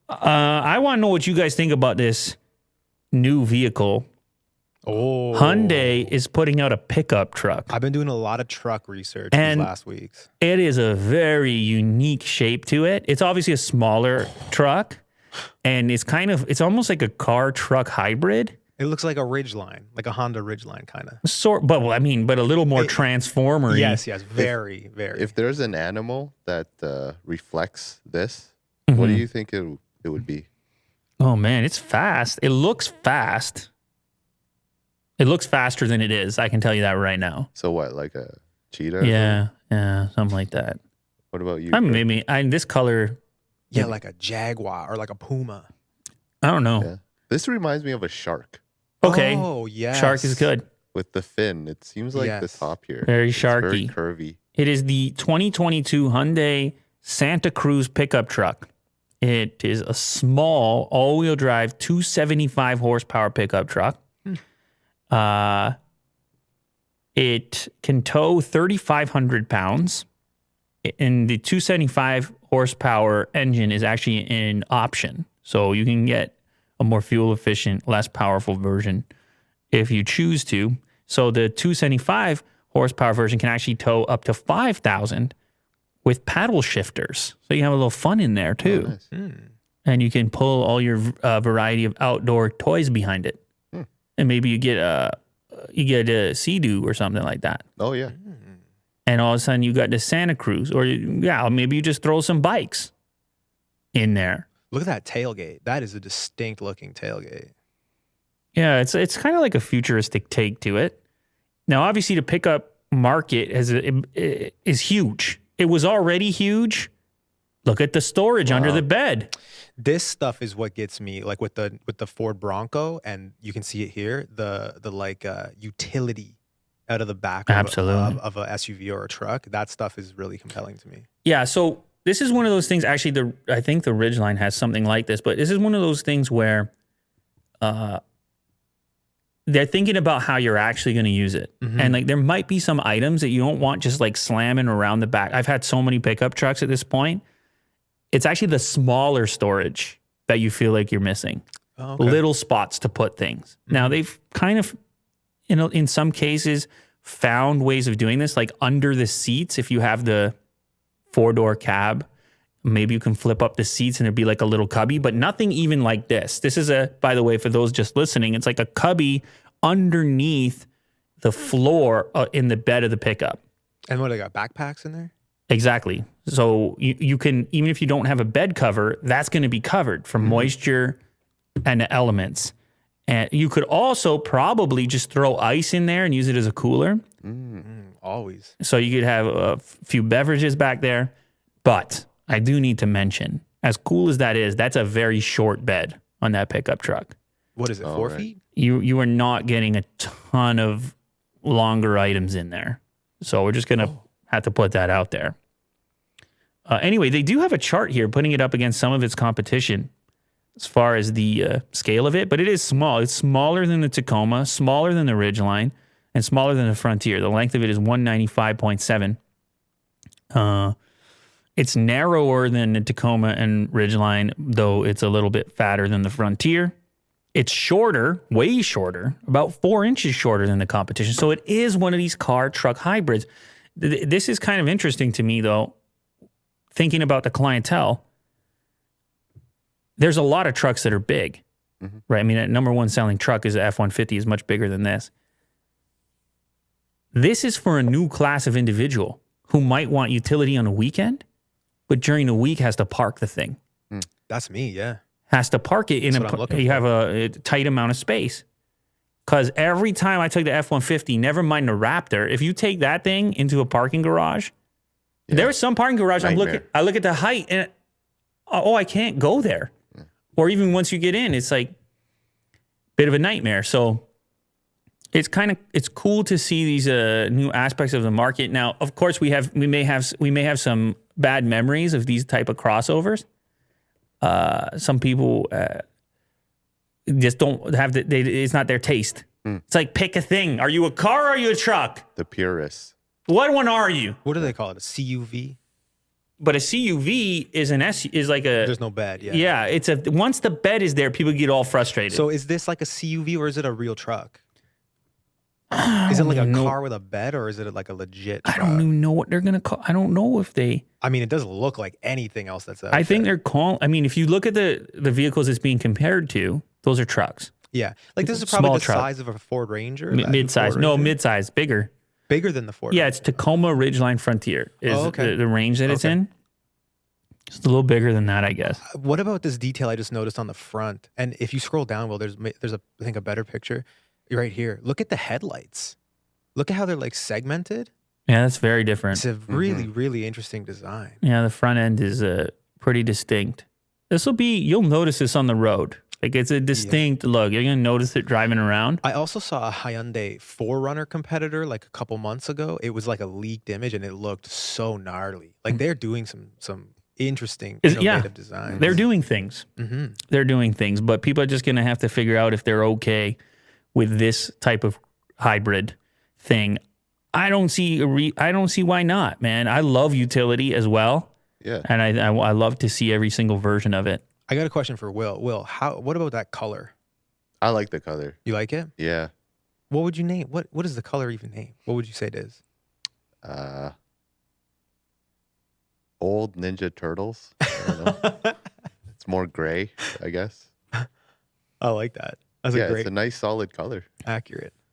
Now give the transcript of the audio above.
I want to know what you guys think about this new vehicle. Oh, Hyundai is putting out a pickup truck. I've been doing a lot of truck research And these last weeks. It is a very unique shape to it. It's obviously a smaller truck, and it's almost like a car truck hybrid. It looks like a Ridgeline, like a Honda Ridgeline kind of. But a little more transformer-y. Yes, very, very. If there's an animal that reflects this, Mm-hmm. what do you think it would be? Oh man, it's fast. It looks fast. It looks faster than it is. I can tell you that right now. So what, like a cheetah? Yeah, something like that. What about you? This color. Yeah, like a Jaguar or like a Puma. I don't know. Yeah. This reminds me of a shark Okay. Oh, yeah. Shark is good. with the fin. It seems like the Yes. top here. Very It's very sharky. curvy. It is the 2022 Hyundai Santa Cruz pickup truck. It is a small all-wheel drive 275 horsepower pickup truck. It can tow 3,500 pounds. And the 275 horsepower engine is actually an option. So you can get a more fuel efficient, less powerful version if you choose to. So the 275 horsepower version can actually tow up to 5,000 with paddle shifters. So you have a little fun in there too. Oh, nice. And you can pull all your variety of outdoor toys behind it. And maybe you get a Sea-Doo or something like that. Oh, yeah. And all of a sudden you got the Santa Cruz, or maybe you just throw some bikes in there. Look at that tailgate. That is a distinct looking tailgate. Yeah, it's kind of like a futuristic take to it. Now, obviously, the pickup market is huge. It was already huge. Look at the storage under the bed. This stuff is what gets me, like with the Ford Bronco, and you can see it here, the utility out of the back Absolutely. of a SUV or a truck. That stuff is really compelling to me. Yeah, so this is one of those things. Actually, I think the Ridgeline has something like this, but this is one of those things where they're thinking about how you're actually going to use it. And like there might be some items that you don't want just like slamming around the back. I've had so many pickup trucks at this point. It's actually the smaller storage that you feel like you're missing. Oh, okay. Little spots to put things. Now they've kind of, in some cases, found ways of doing this, like under the seats. If you have the 4-door cab, maybe you can flip up the seats and it'd be like a little cubby, but nothing even like this. This is by the way, for those just listening, it's like a cubby underneath the floor in the bed of the pickup. And what, they got backpacks in there? Exactly. So you can, even if you don't have a bed cover, that's going to be covered from moisture and the elements. And you could also probably just throw ice in there and use it as a cooler. Always. So you could have a few beverages back there. But I do need to mention, as cool as that is, that's a very short bed on that pickup truck. What is it, 4 feet? You are not getting a ton of longer items in there. So we're just going to have to put that out there. Anyway, they do have a chart here putting it up against some of its competition as far as the scale of it, but it is small. It's smaller than the Tacoma, smaller than the Ridgeline, and smaller than the Frontier. The length of it is 195.7. It's narrower than the Tacoma and Ridgeline, though it's a little bit fatter than the Frontier. It's shorter, way shorter, about 4 inches shorter than the competition. So it is one of these car truck hybrids. This is kind of interesting to me, though, thinking about the clientele. There's a lot of trucks that are big, right? I mean, that number one selling truck is the F-150 is much bigger than this. This is for a new class of individual who might want utility on a weekend, but during the week has to park the thing. That's me, yeah. Has to park it in That's what I'm looking you for. have a tight amount of space. Because every time I took the F-150, never mind the Raptor, if you take that thing into a parking garage, there are some parking garage I look at the height and I can't go there. Or even once you get in, it's like a bit of a nightmare. So it's cool to see these new aspects of the market. Now, of course, we may have some bad memories of these type of crossovers. Some people just don't have it's not their taste. It's like, pick a thing. Are you a car or are you a truck? The purists. What one are you? What do they call it? A CUV? But a CUV is is like a. There's no bed. Yeah. Yeah, it's a. Once the bed is there, people get all frustrated. So is this like a CUV or is it a real truck? Is it like a car with a bed or is it like a legit truck? I don't even know what they're gonna call. I don't know if they. I mean, it doesn't look like anything else that's out I think there. they're calling. I mean, if you look at the vehicles it's being compared to, those are trucks. Yeah, like this is probably Small the truck. size of a Ford Ranger. Mid-size. Ford No, Ranger? mid-size, bigger. Bigger than the Ford. Yeah, Ranger. it's Tacoma Ridgeline Frontier is okay. the range that it's Okay. in. Just a little bigger than that, I guess. What about this detail I just noticed on the front? And if you scroll down, well, there's a I think a better picture right here. Look at the headlights. Look at how they're like segmented. Yeah, that's very different. It's a really really interesting design. Yeah, the front end is pretty distinct. You'll notice this on the road. Like it's a distinct look. You're gonna notice it driving around. I also saw a Hyundai 4Runner competitor like a couple months ago. It was like a leaked image and it looked so gnarly. Like they're doing some interesting innovative designs. They're doing things. Mm-hmm. They're doing things, but people are just gonna have to figure out if they're okay with this type of hybrid thing. I don't see why not, man. I love utility as well. Yeah. And I love to see every single version of it. I got a question for Will. Will, what about that color? I like the color. You like it? Yeah. What would you name? What does the color even name? What would you say it is? Old Ninja Turtles. I don't know. It's more gray, I guess. I like that. That's It's a nice solid color. accurate.